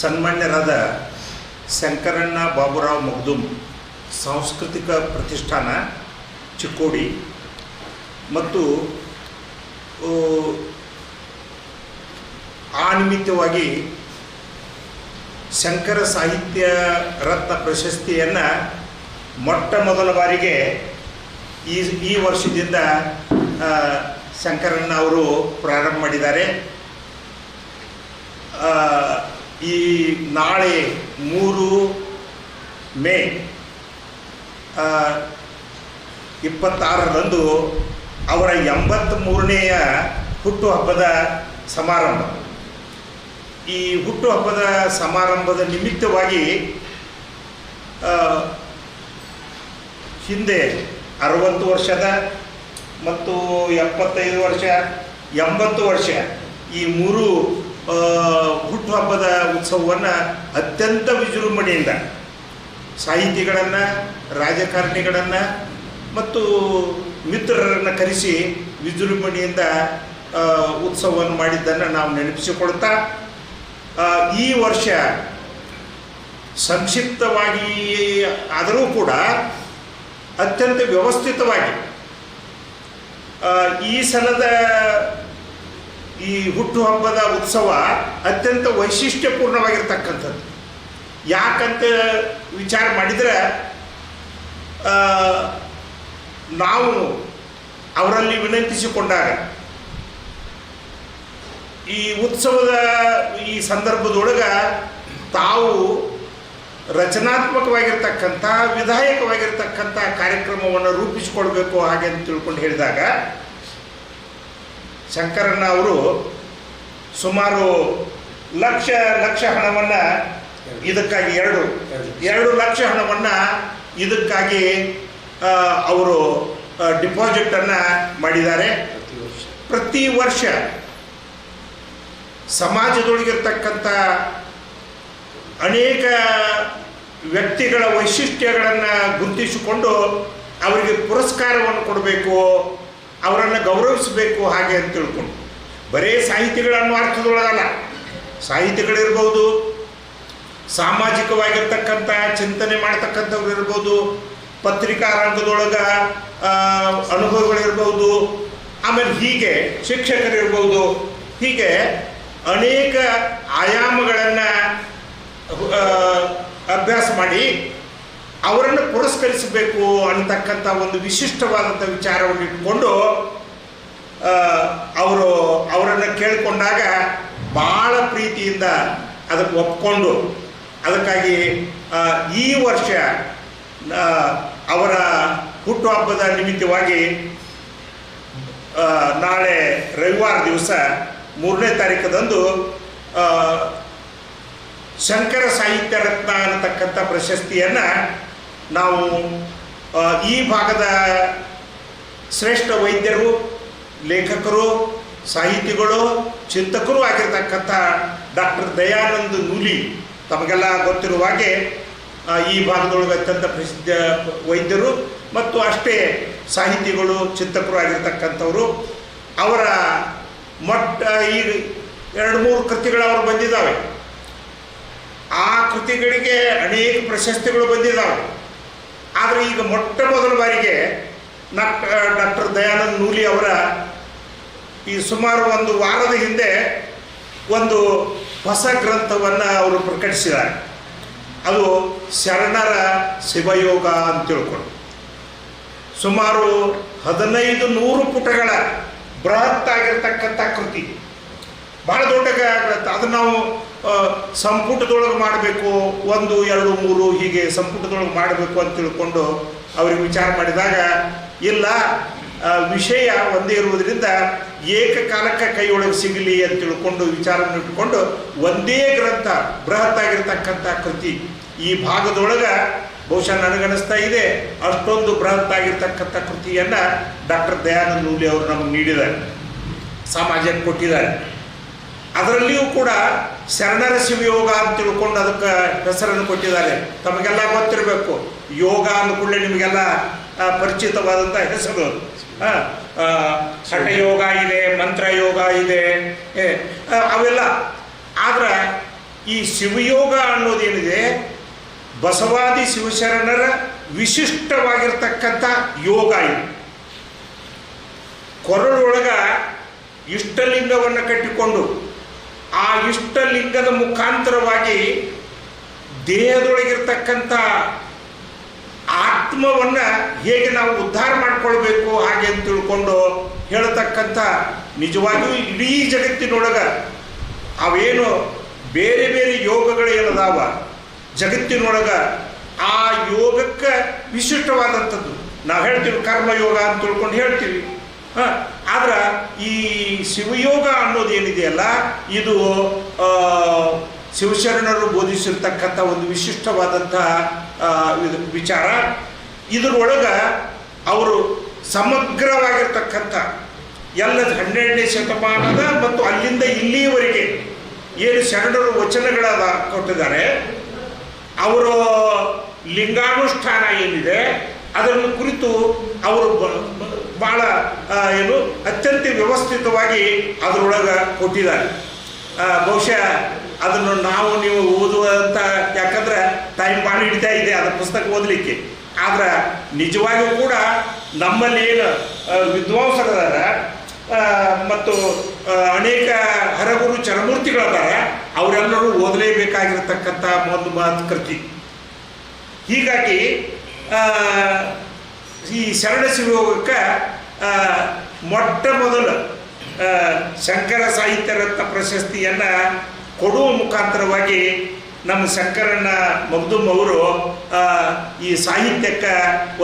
ಸನ್ಮಾನ್ಯರಾದ ಶಂಕರಣ್ಣ ಬಾಬುರಾವ್ ಮಗ್ದುಮ್ ಸಾಂಸ್ಕೃತಿಕ ಪ್ರತಿಷ್ಠಾನ ಚಿಕ್ಕೋಡಿ ಮತ್ತು ಆ ನಿಮಿತ್ತವಾಗಿ ಶಂಕರ ಸಾಹಿತ್ಯ ರತ್ನ ಪ್ರಶಸ್ತಿಯನ್ನು ಮೊಟ್ಟ ಮೊದಲ ಬಾರಿಗೆ ಈ ವರ್ಷದಿಂದ ಶಂಕರಣ್ಣ ಅವರು ಪ್ರಾರಂಭ ಮಾಡಿದ್ದಾರೆ. ಈ ನಾಳೆ 3 ಮೇ 26ರಂದು ಅವರ 83ನೇಯ ಹುಟ್ಟುಹಬ್ಬದ ಸಮಾರಂಭ. ಈ ಹುಟ್ಟುಹಬ್ಬದ ಸಮಾರಂಭದ ನಿಮಿತ್ತವಾಗಿ ಹಿಂದೆ 60 ವರ್ಷದ ಮತ್ತು 75 ವರ್ಷ 80 ವರ್ಷ ಈ 3 ಹುಟ್ಟುಹಬ್ಬದ ಉತ್ಸವವನ್ನು ಅತ್ಯಂತ ವಿಜೃಂಭಣೆಯಿಂದ ಸಾಹಿತಿಗಳನ್ನು, ರಾಜಕಾರಣಿಗಳನ್ನು ಮತ್ತು ಮಿತ್ರರನ್ನು ಕರೆಸಿ ವಿಜೃಂಭಣೆಯಿಂದ ಉತ್ಸವವನ್ನು ಮಾಡಿದ್ದನ್ನು ನಾವು ನೆನಪಿಸಿಕೊಳ್ತಾ, ಈ ವರ್ಷ ಸಂಕ್ಷಿಪ್ತವಾಗಿ ಆದರೂ ಕೂಡ ಅತ್ಯಂತ ವ್ಯವಸ್ಥಿತವಾಗಿ ಈ ಸಲದ ಈ ಹುಟ್ಟುಹಬ್ಬದ ಉತ್ಸವ ಅತ್ಯಂತ ವೈಶಿಷ್ಟ್ಯಪೂರ್ಣವಾಗಿರ್ತಕ್ಕಂಥದ್ದು. ಯಾಕಂತ ವಿಚಾರ ಮಾಡಿದರೆ ನಾವು ಅವರಲ್ಲಿ ವಿನಂತಿಸಿಕೊಂಡಾಗ ಈ ಉತ್ಸವದ ಈ ಸಂದರ್ಭದೊಳಗೆ ತಾವು ರಚನಾತ್ಮಕವಾಗಿರ್ತಕ್ಕಂಥ ವಿಧಾಯಕವಾಗಿರ್ತಕ್ಕಂಥ ಕಾರ್ಯಕ್ರಮವನ್ನು ರೂಪಿಸಿಕೊಳ್ಬೇಕು ಹಾಗೆ ಅಂತ ತಿಳ್ಕೊಂಡು ಹೇಳಿದಾಗ ಶಂಕರಣ್ಣ ಅವರು ಸುಮಾರು ಲಕ್ಷ ಹಣವನ್ನು ಇದಕ್ಕಾಗಿ 2 ಲಕ್ಷ ಹಣವನ್ನು ಇದಕ್ಕಾಗಿ ಅವರು ಡಿಪಾಸಿಟನ್ನು ಮಾಡಿದ್ದಾರೆ. ಪ್ರತಿ ವರ್ಷ ಸಮಾಜದೊಳಗಿರ್ತಕ್ಕಂಥ ಅನೇಕ ವ್ಯಕ್ತಿಗಳ ವೈಶಿಷ್ಟ್ಯಗಳನ್ನು ಗುರುತಿಸಿಕೊಂಡು ಅವರಿಗೆ ಪುರಸ್ಕಾರವನ್ನು ಕೊಡಬೇಕು, ಅವರನ್ನು ಗೌರವಿಸಬೇಕು ಹಾಗೆ ಅಂತ ತಿಳ್ಕೊಂಡು ಬರೀ ಸಾಹಿತಿಗಳನ್ನು ಅರ್ಥದೊಳಗಲ್ಲ, ಸಾಹಿತಿಗಳಿರ್ಬೋದು, ಸಾಮಾಜಿಕವಾಗಿರ್ತಕ್ಕಂಥ ಚಿಂತನೆ ಮಾಡ್ತಕ್ಕಂಥವ್ರು ಇರ್ಬೋದು, ಪತ್ರಿಕಾ ರಂಗದೊಳಗೆ ಅನುಭವಗಳಿರ್ಬೋದು, ಆಮೇಲೆ ಹೀಗೆ ಶಿಕ್ಷಕರಿರ್ಬೋದು, ಹೀಗೆ ಅನೇಕ ಆಯಾಮಗಳನ್ನು ಅಭ್ಯಾಸ ಮಾಡಿ ಅವರನ್ನು ಪುರಸ್ಕರಿಸಬೇಕು ಅನ್ನತಕ್ಕಂಥ ಒಂದು ವಿಶಿಷ್ಟವಾದಂಥ ವಿಚಾರವನ್ನು ಇಟ್ಕೊಂಡು ಅವರನ್ನು ಕೇಳಿಕೊಂಡಾಗ ಭಾಳ ಪ್ರೀತಿಯಿಂದ ಅದಕ್ಕೆ ಒಪ್ಕೊಂಡು ಅದಕ್ಕಾಗಿ ಈ ವರ್ಷ ಅವರ ಹುಟ್ಟುಹಬ್ಬದ ನಿಮಿತ್ತವಾಗಿ ನಾಳೆ ರವಿವಾರ ದಿವಸ 3ನೇ ತಾರೀಕದಂದು ಶಂಕರ ಸಾಹಿತ್ಯ ರತ್ನ ಅನ್ನತಕ್ಕಂಥ ಪ್ರಶಸ್ತಿಯನ್ನು ನಾವು ಈ ಭಾಗದ ಶ್ರೇಷ್ಠ ವೈದ್ಯರು, ಲೇಖಕರು, ಸಾಹಿತಿಗಳು, ಚಿಂತಕರು ಆಗಿರ್ತಕ್ಕಂಥ ಡಾಕ್ಟರ್ ದಯಾನಂದ ನೂಲಿ, ತಮಗೆಲ್ಲ ಗೊತ್ತಿರುವ ಹಾಗೆ ಈ ಭಾಗದೊಳಗೆ ಅತ್ಯಂತ ಪ್ರಸಿದ್ಧ ವೈದ್ಯರು ಮತ್ತು ಅಷ್ಟೇ ಸಾಹಿತಿಗಳು, ಚಿಂತಕರು ಆಗಿರ್ತಕ್ಕಂಥವರು. ಅವರ ಈಗ 2-3 ಕೃತಿಗಳು ಅವರು ಬಂದಿದ್ದಾವೆ. ಆ ಕೃತಿಗಳಿಗೆ ಅನೇಕ ಪ್ರಶಸ್ತಿಗಳು ಬಂದಿದ್ದಾವೆ. ಆದರೆ ಈಗ ಮೊಟ್ಟ ಮೊದಲ ಬಾರಿಗೆ ಡಾಕ್ಟರ್ ದಯಾನಂದ ನೂಲಿ ಅವರ ಈ ಸುಮಾರು 1 ವಾರದ ಹಿಂದೆ ಒಂದು ಹೊಸ ಗ್ರಂಥವನ್ನು ಅವರು ಪ್ರಕಟಿಸಿದ್ದಾರೆ. ಅದು ಶರಣರ ಶಿವಯೋಗ ಅಂತ ತಿಳ್ಕೊಂಡು ಸುಮಾರು 1500 ಪುಟಗಳ ಬೃಹತ್ತಾಗಿರ್ತಕ್ಕಂಥ ಕೃತಿ, ಭಾಳ ದೊಡ್ಡ ಗ್ರಂಥ. ಅದನ್ನು ನಾವು ಸಂಪುಟದೊಳಗೆ ಮಾಡಬೇಕು, 1, 2, 3 ಹೀಗೆ ಸಂಪುಟದೊಳಗೆ ಮಾಡಬೇಕು ಅಂತ ತಿಳ್ಕೊಂಡು ಅವ್ರಿಗೆ ವಿಚಾರ ಮಾಡಿದಾಗ, ಇಲ್ಲ ವಿಷಯ ಒಂದೇ ಇರುವುದರಿಂದ ಏಕಕಾಲಕ್ಕೆ ಕೈಯೊಳಗೆ ಸಿಗಲಿ ಅಂತ ತಿಳ್ಕೊಂಡು ವಿಚಾರವನ್ನು ಇಟ್ಕೊಂಡು ಒಂದೇ ಗ್ರಂಥ ಬೃಹತ್ತಾಗಿರ್ತಕ್ಕಂಥ ಕೃತಿ ಈ ಭಾಗದೊಳಗೆ ಬಹುಶಃ ನನಗನ್ನಿಸ್ತಾ ಇದೆ ಅಷ್ಟೊಂದು ಬೃಹತ್ತಾಗಿರ್ತಕ್ಕಂಥ ಕೃತಿಯನ್ನು ಡಾಕ್ಟರ್ ದಯಾನಂದ ನೂಲಿ ಅವರು ನಮಗೆ ನೀಡಿದ್ದಾರೆ, ಸಮಾಜಕ್ಕೆ ಕೊಟ್ಟಿದ್ದಾರೆ. ಅದರಲ್ಲಿಯೂ ಕೂಡ ಶರಣರ ಶಿವಯೋಗ ಅಂತ ತಿಳ್ಕೊಂಡು ಅದಕ್ಕೆ ಹೆಸರನ್ನು ಕೊಟ್ಟಿದ್ದಾರೆ. ತಮಗೆಲ್ಲ ಗೊತ್ತಿರಬೇಕು, ಯೋಗ ಅಂದ್ಕೂಡಲೇ ನಿಮಗೆಲ್ಲ ಪರಿಚಿತವಾದಂಥ ಹೆಸರು. ಹಠಯೋಗ ಇದೆ, ಮಂತ್ರ ಯೋಗ ಇದೆ, ಅವೆಲ್ಲ. ಆದರೆ ಈ ಶಿವಯೋಗ ಅನ್ನೋದೇನಿದೆ ಬಸವಾದಿ ಶಿವಶರಣರ ವಿಶಿಷ್ಟವಾಗಿರ್ತಕ್ಕಂಥ ಯೋಗ ಇದು. ಕೊರಳೊಳಗ ಇಷ್ಟಲಿಂಗವನ್ನು ಕಟ್ಟಿಕೊಂಡು ಆ ಇಷ್ಟಲಿಂಗದ ಮುಖಾಂತರವಾಗಿ ದೇಹದೊಳಗಿರ್ತಕ್ಕಂಥ ಆತ್ಮವನ್ನು ಹೇಗೆ ನಾವು ಉದ್ಧಾರ ಮಾಡಿಕೊಳ್ಬೇಕು ಹಾಗೆ ಅಂತ ತಿಳ್ಕೊಂಡು ಹೇಳ್ತಕ್ಕಂಥ ನಿಜವಾಗಿಯೂ ಇಡೀ ಜಗತ್ತಿನೊಳಗೆ ಅವೇನು ಬೇರೆ ಬೇರೆ ಯೋಗಗಳು ಏನದಾವ ಜಗತ್ತಿನೊಳಗೆ ಆ ಯೋಗಕ್ಕೆ ವಿಶಿಷ್ಟವಾದಂಥದ್ದು. ನಾವು ಹೇಳ್ತೀವಿ ಕರ್ಮಯೋಗ ಅಂತ ತಿಳ್ಕೊಂಡು ಹೇಳ್ತೀವಿ. ಆದ್ರೆ ಈ ಶಿವಯೋಗ ಅನ್ನೋದೇನಿದೆಯಲ್ಲ ಇದು ಶಿವಶರಣರು ಬೋಧಿಸಿರ್ತಕ್ಕಂಥ ಒಂದು ವಿಶಿಷ್ಟವಾದಂಥ ವಿಚಾರ. ಇದರೊಳಗೆ ಅವರು ಸಮಗ್ರವಾಗಿರ್ತಕ್ಕಂಥ ಎಲ್ಲ 12ನೇ ಶತಮಾನದ ಮತ್ತು ಅಲ್ಲಿಂದ ಇಲ್ಲಿಯವರೆಗೆ ಏನು ಶರಣರು ವಚನಗಳಾದ ಕೊಟ್ಟಿದ್ದಾರೆ, ಅವರ ಲಿಂಗಾನುಷ್ಠಾನ ಏನಿದೆ ಅದನ್ನು ಕುರಿತು ಅವರು ಭಾಳ ಏನು ಅತ್ಯಂತ ವ್ಯವಸ್ಥಿತವಾಗಿ ಅದರೊಳಗೆ ಕೊಟ್ಟಿದ್ದಾರೆ. ಬಹುಶಃ ಅದನ್ನು ನಾವು ನೀವು ಓದುವಂಥ, ಯಾಕಂದ್ರೆ ಟೈಮ್ ಭಾಳ ಹಿಡಿತಾ ಇದೆ ಅದರ ಪುಸ್ತಕ ಓದಲಿಕ್ಕೆ. ಆದ್ರೆ ನಿಜವಾಗಿಯೂ ಕೂಡ ನಮ್ಮಲ್ಲಿ ಏನು ವಿದ್ವಾಂಸರದಾರ ಮತ್ತು ಅನೇಕ ಹರಗುರು ಚರಮೂರ್ತಿಗಳದಾರ, ಅವರೆಲ್ಲರೂ ಓದಲೇಬೇಕಾಗಿರ್ತಕ್ಕಂಥ ಒಂದು ಕೃತಿ. ಹೀಗಾಗಿ ಈ ಶರಣ ಶಿವಯೋಗಕ್ಕೆ ಮೊಟ್ಟ ಮೊದಲು ಶಂಕರ ಸಾಹಿತ್ಯ ರತ್ನ ಪ್ರಶಸ್ತಿಯನ್ನು ಕೊಡುವ ಮುಖಾಂತರವಾಗಿ ನಮ್ಮ ಶಂಕರಣ್ಣ ಮಗ್ದುಮ್ ಅವರು ಈ ಸಾಹಿತ್ಯಕ್ಕೆ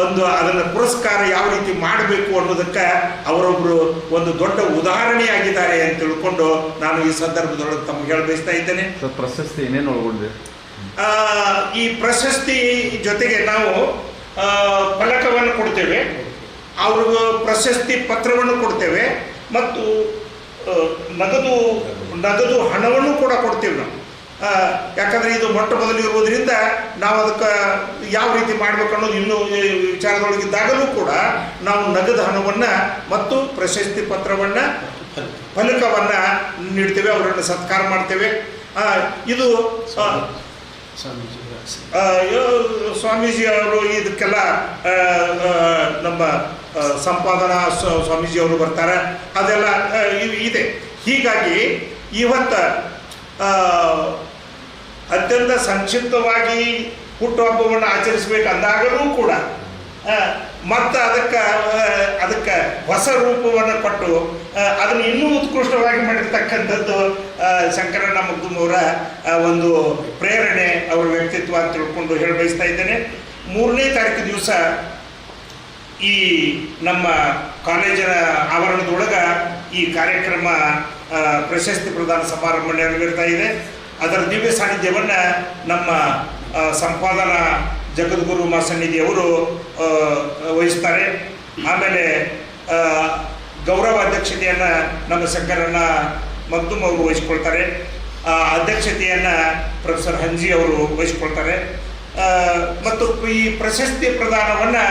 ಒಂದು ಅದನ್ನು ಪುರಸ್ಕಾರ ಯಾವ ರೀತಿ ಮಾಡಬೇಕು ಅನ್ನೋದಕ್ಕೆ ಅವರೊಬ್ಬರು ಒಂದು ದೊಡ್ಡ ಉದಾಹರಣೆಯಾಗಿದ್ದಾರೆ ಅಂತ ತಿಳ್ಕೊಂಡು ನಾನು ಈ ಸಂದರ್ಭದೊಳಗೆ ತಮಗೆ ಹೇಳ ಬಯಸ್ತಾ ಇದ್ದೇನೆ. ಪ್ರಶಸ್ತಿ ಏನೇನು ಒಳಗೊಂಡಿದೆ? ಈ ಪ್ರಶಸ್ತಿ ಜೊತೆಗೆ ನಾವು ಫಲಕವನ್ನು ಕೊಡ್ತೇವೆ, ಅವ್ರಿಗೂ ಪ್ರಶಸ್ತಿ ಪತ್ರವನ್ನು ಕೊಡ್ತೇವೆ ಮತ್ತು ನಗದು ಹಣವನ್ನು ಕೂಡ ಕೊಡ್ತೇವೆ ನಾವು. ಯಾಕಂದರೆ ಇದು ಮೊಟ್ಟ ಮೊದಲು ಇರುವುದರಿಂದ ನಾವು ಅದಕ್ಕೆ ಯಾವ ರೀತಿ ಮಾಡಬೇಕು ಅನ್ನೋದು ಇನ್ನೂ ವಿಚಾರದೊಳಗಿದ್ದಾಗಲೂ ಕೂಡ ನಾವು ನಗದು ಹಣವನ್ನು ಮತ್ತು ಪ್ರಶಸ್ತಿ ಪತ್ರವನ್ನು ಫಲಕವನ್ನು ನೀಡ್ತೇವೆ, ಅವರನ್ನು ಸತ್ಕಾರ ಮಾಡ್ತೇವೆ. ಇದು ಸ್ವಾಮೀಜಿ ಅವರು ಇದಕ್ಕೆಲ್ಲ ನಮ್ಮ ಸಂಪಾದನಾ ಸ್ವಾಮೀಜಿ ಅವರು ಬರ್ತಾರೆ, ಅದೆಲ್ಲ ಇದೆ. ಹೀಗಾಗಿ ಇವತ್ತು ಅತ್ಯಂತ ಸಂಕ್ಷಿಪ್ತವಾಗಿ ಹುಟ್ಟುಹಬ್ಬವನ್ನು ಆಚರಿಸಬೇಕು ಅಂದಾಗಲೂ ಕೂಡ ಮತ್ತು ಅದಕ್ಕೆ ಹೊಸ ರೂಪವನ್ನು ಕೊಟ್ಟು ಅದನ್ನು ಇನ್ನೂ ಉತ್ಕೃಷ್ಟವಾಗಿ ಮಾಡಿರ್ತಕ್ಕಂಥದ್ದು ಶಂಕರಣ್ಣ ಮಗ್ದುಮ್ ಅವರ ಒಂದು ಪ್ರೇರಣೆ, ಅವರ ವ್ಯಕ್ತಿತ್ವ ಅಂತ ತಿಳ್ಕೊಂಡು ಹೇಳಿ ಬಯಸ್ತಾ ಇದ್ದೇನೆ. 3ನೇ ತಾರೀಕು ದಿವಸ ಈ ನಮ್ಮ ಕಾಲೇಜಿನ ಆವರಣದೊಳಗೆ ಈ ಕಾರ್ಯಕ್ರಮ ಪ್ರಶಸ್ತಿ ಪ್ರದಾನ ಸಮಾರಂಭ ನೆರವೇರ್ತಾ ಇದೆ. ಅದರ ದಿವ್ಯ ಸಾನ್ನಿಧ್ಯವನ್ನು ನಮ್ಮ ಸಂಪಾದನಾ ಜಗದ್ಗುರು ಮಾಸನ್ನಿಧಿಯವರು ವಹಿಸ್ತಾರೆ. ಆಮೇಲೆ ಗೌರವ ಅಧ್ಯಕ್ಷತೆಯನ್ನು ನಮ್ಮ ಶಂಕರಣ್ಣ ಮಗ್ದುಮ್ ಅವರು ವಹಿಸ್ಕೊಳ್ತಾರೆ. ಅಧ್ಯಕ್ಷತೆಯನ್ನು ಪ್ರೊಫೆಸರ್ ಹಂಜಿ ಅವರು ವಹಿಸ್ಕೊಳ್ತಾರೆ. ಮತ್ತು ಈ ಪ್ರಶಸ್ತಿ ಪ್ರದಾನವನ್ನು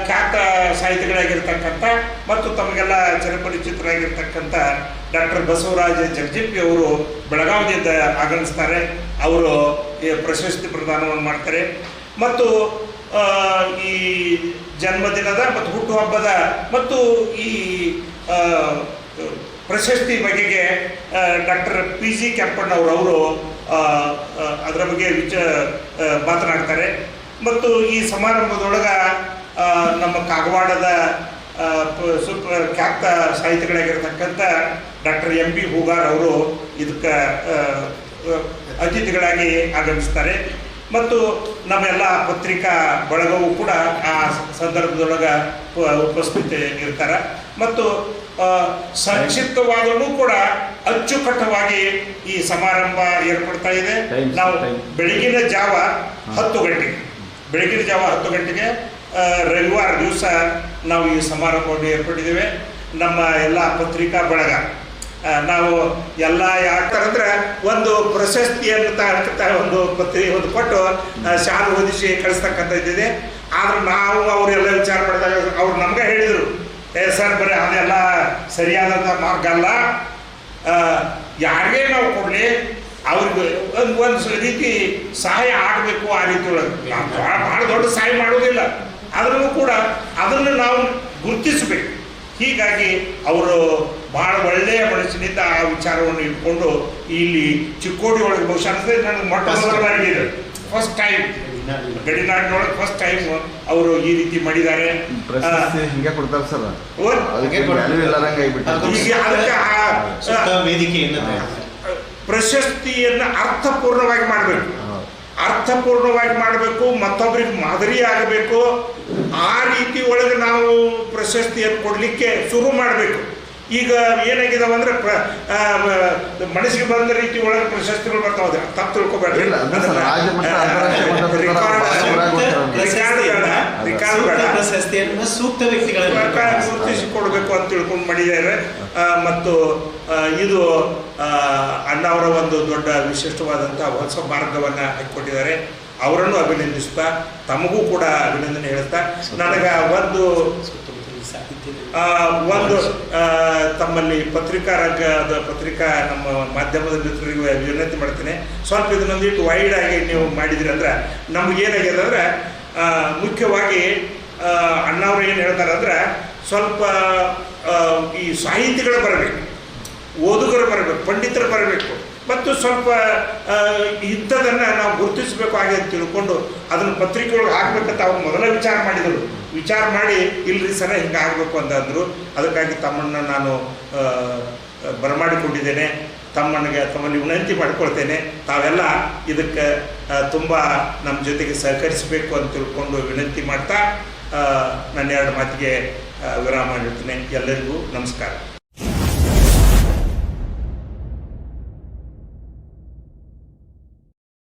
ಖ್ಯಾತ ಸಾಹಿತಿಗಳಾಗಿರ್ತಕ್ಕಂಥ ಮತ್ತು ತಮಗೆಲ್ಲ ಚಿರಪರಿಚಿತರಾಗಿರ್ತಕ್ಕಂಥ ಡಾಕ್ಟರ್ ಬಸವರಾಜ ಜಗಜಿಪ್ಪಿ ಅವರು ಬೆಳಗಾವಿಯಿಂದ ಆಗಮಿಸ್ತಾರೆ. ಅವರು ಈ ಪ್ರಶಸ್ತಿ ಪ್ರದಾನವನ್ನು ಮಾಡ್ತಾರೆ. ಮತ್ತು ಈ ಜನ್ಮದಿನದ ಮತ್ತು ಹುಟ್ಟುಹಬ್ಬದ ಮತ್ತು ಈ ಪ್ರಶಸ್ತಿ ಬಗೆಗೆ ಡಾಕ್ಟರ್ PG ಕೆಂಪಣ್ಣವರು ಅದರ ಬಗ್ಗೆ ಮಾತನಾಡ್ತಾರೆ. ಮತ್ತು ಈ ಸಮಾರಂಭದೊಳಗೆ ನಮ್ಮ ಕಾಗವಾಡದ ಖ್ಯಾತ ಸಾಹಿತಿಗಳಾಗಿರ್ತಕ್ಕಂಥ ಡಾಕ್ಟರ್ MB ಹೂಗಾರ್ ಅವರು ಇದಕ್ಕೆ ಅತಿಥಿಗಳಾಗಿ ಆಗಮಿಸ್ತಾರೆ. ಮತ್ತು ನಮ್ಮೆಲ್ಲ ಪತ್ರಿಕಾ ಬಳಗವೂ ಕೂಡ ಆ ಸಂದರ್ಭದೊಳಗೆ ಉಪಸ್ಥಿತಿ ಇರ್ತಾರೆ. ಮತ್ತು ಸಂಕ್ಷಿಪ್ತವಾದರೂ ಕೂಡ ಅಚ್ಚುಕಟ್ಟವಾಗಿ ಈ ಸಮಾರಂಭ ಏರ್ಪಡ್ತಾ ಇದೆ. ನಾವು ಬೆಳಗಿನ ಜಾವ 10 ಗಂಟೆಗೆ ರವಿವಾರ ದಿವಸ ನಾವು ಈ ಸಮಾರಂಭವನ್ನು ಏರ್ಪಟ್ಟಿದ್ದೇವೆ. ನಮ್ಮ ಎಲ್ಲ ಪತ್ರಿಕಾ ಬಳಗ ನಾವು ಎಲ್ಲ ಯಾಕಂದ್ರೆ ಒಂದು ಪ್ರಶಸ್ತಿಯನ್ನು ಒಂದು ಕೊಟ್ಟು ಶಾಲೆ ಓದಿಸಿ ಕಳಿಸ್ತಕ್ಕಂಥದ್ದಿದೆ. ಆದ್ರೆ ನಾವು ಅವರೆಲ್ಲ ವಿಚಾರ ಮಾಡಿದಾಗ ಅವ್ರು ನಮ್ಗೆ ಹೇಳಿದರು, ಸರ್ ಬರೀ ಅದೆಲ್ಲ ಸರಿಯಾದಂಥ ಮಾರ್ಗ ಅಲ್ಲ, ಯಾರಿಗೇ ನಾವು ಕೊಡಲಿ ಅವ್ರಿಗೆ ಒಂದು ರೀತಿ ಸಹಾಯ ಆಗಬೇಕು. ಆ ರೀತಿ ಒಳಗೆ ನಾವು ಭಾಳ ದೊಡ್ಡ ಸಹಾಯ ಮಾಡೋದಿಲ್ಲ, ಆದ್ರೂ ಕೂಡ ಅದನ್ನು ನಾವು ಗುರುತಿಸಬೇಕು. ಹೀಗಾಗಿ ಅವರು ಭಾಳ ಒಳ್ಳೆಯ ಮನಸ್ಸಿನಿಂದ ಆ ವಿಚಾರವನ್ನು ಇಟ್ಕೊಂಡು ಇಲ್ಲಿ ಚಿಕ್ಕೋಡಿ ಒಳಗೆ ಬಹುಶಃ ಅನಿಸ್ತದೆ ನನಗೆ ಮೊಟ್ಟ ಮೊದಲಾಗಿದೆ, ಫಸ್ಟ್ ಟೈಮ್ ಗಡಿನಾಡಿನೊಳಗೆ ಫಸ್ಟ್ ಟೈಮ್ ಅವರು ಈ ರೀತಿ ಮಾಡಿದ್ದಾರೆ. ಹಿಂಗೆ ಕೊಡ್ತಾರೆ ಸರ್, ಪ್ರಶಸ್ತಿಯನ್ನು ಅರ್ಥಪೂರ್ಣವಾಗಿ ಮಾಡಬೇಕು, ಅರ್ಥಪೂರ್ಣವಾಗಿ ಮಾಡಬೇಕು, ಮತ್ತೊಬ್ಬರಿಗೆ ಮಾದರಿ ಆಗಬೇಕು. ಆ ರೀತಿ ಒಳಗೆ ನಾವು ಪ್ರಶಸ್ತಿಯನ್ನು ಕೊಡಲಿಕ್ಕೆ ಶುರು ಮಾಡಬೇಕು. ಈಗ ಏನಾಗಿದಾವೆ ಅಂದ್ರೆ ಮನಸ್ಸಿಗೆ ಬಂದ ರೀತಿ ಒಳಗೆ ಪ್ರಶಸ್ತಿಗಳು ಬರ್ತಾವೆ, ತಪ್ಪು ತಿಳ್ಕೊಬೇಡ್ರಿ. ಪ್ರಶಸ್ತಿಯನ್ನು ಸೂಕ್ತ ವ್ಯಕ್ತಿಗಳನ್ನು ಗುರುತಿಸಿಕೊಡ್ಬೇಕು ಅಂತ ತಿಳ್ಕೊಂಡು ಮಾಡಿದ್ದಾರೆ. ಮತ್ತು ಇದು ಅಣ್ಣವರ ಒಂದು ದೊಡ್ಡ ವಿಶಿಷ್ಟವಾದಂತಹ ಹೊಸ ಮಾರ್ಗವನ್ನು ಹಾಕಿಕೊಟ್ಟಿದ್ದಾರೆ. ಅವರನ್ನು ಅಭಿನಂದಿಸ್ತಾ ತಮಗೂ ಕೂಡ ಅಭಿನಂದನೆ ಹೇಳ್ತಾ ನನಗೆ ಒಂದು ತಮ್ಮಲ್ಲಿ ಪತ್ರಿಕಾ ರಂಗದ ಪತ್ರಿಕಾ ನಮ್ಮ ಮಾಧ್ಯಮದ ಮಿತ್ರರಿಗೆ ವಿನಂತಿ ಮಾಡ್ತೀನಿ, ಸ್ವಲ್ಪ ಇದನ್ನೊಂದಿಟ್ಟು ವೈಡ್ ಆಗಿ ನೀವು ಮಾಡಿದ್ರಿ ಅಂದ್ರೆ ನಮಗೇನಾಗಿದೆ ಅಂದರೆ ಮುಖ್ಯವಾಗಿ ಅಣ್ಣವ್ರು ಏನು ಹೇಳ್ತಾರೆ ಅಂದರೆ ಸ್ವಲ್ಪ ಈ ಸಾಹಿತಿಗಳು ಬರಬೇಕು, ಓದುಗರು ಬರಬೇಕು, ಪಂಡಿತರು ಬರಬೇಕು, ಮತ್ತು ಸ್ವಲ್ಪ ಇಂಥದನ್ನು ನಾವು ಗುರುತಿಸಬೇಕು ಹಾಗೆ ಅಂತ ತಿಳ್ಕೊಂಡು ಅದನ್ನು ಪತ್ರಿಕೆಯೊಳಗೆ ಹಾಕ್ಬೇಕಂತ ಅವ್ರು ಮೊದಲ ವಿಚಾರ ಮಾಡಿದರು. ವಿಚಾರ ಮಾಡಿ ಇಲ್ರಿ ಸರ ಹಿಂಗೆ ಆಗಬೇಕು ಅಂತಂದರು. ಅದಕ್ಕಾಗಿ ತಮ್ಮನ್ನು ನಾನು ಬರಮಾಡಿಕೊಂಡಿದ್ದೇನೆ. ತಮ್ಮಲ್ಲಿ ವಿನಂತಿ ಮಾಡ್ಕೊಳ್ತೇನೆ, ತಾವೆಲ್ಲ ಇದಕ್ಕೆ ತುಂಬ ನಮ್ಮ ಜೊತೆಗೆ ಸಹಕರಿಸಬೇಕು ಅಂತ ತಿಳ್ಕೊಂಡು ವಿನಂತಿ ಮಾಡ್ತಾ ನನ್ನ ಎರಡು ಮಾತಿಗೆ ವಿರಾಮ ನೀಡ್ತೇನೆ. ಎಲ್ಲರಿಗೂ ನಮಸ್ಕಾರ.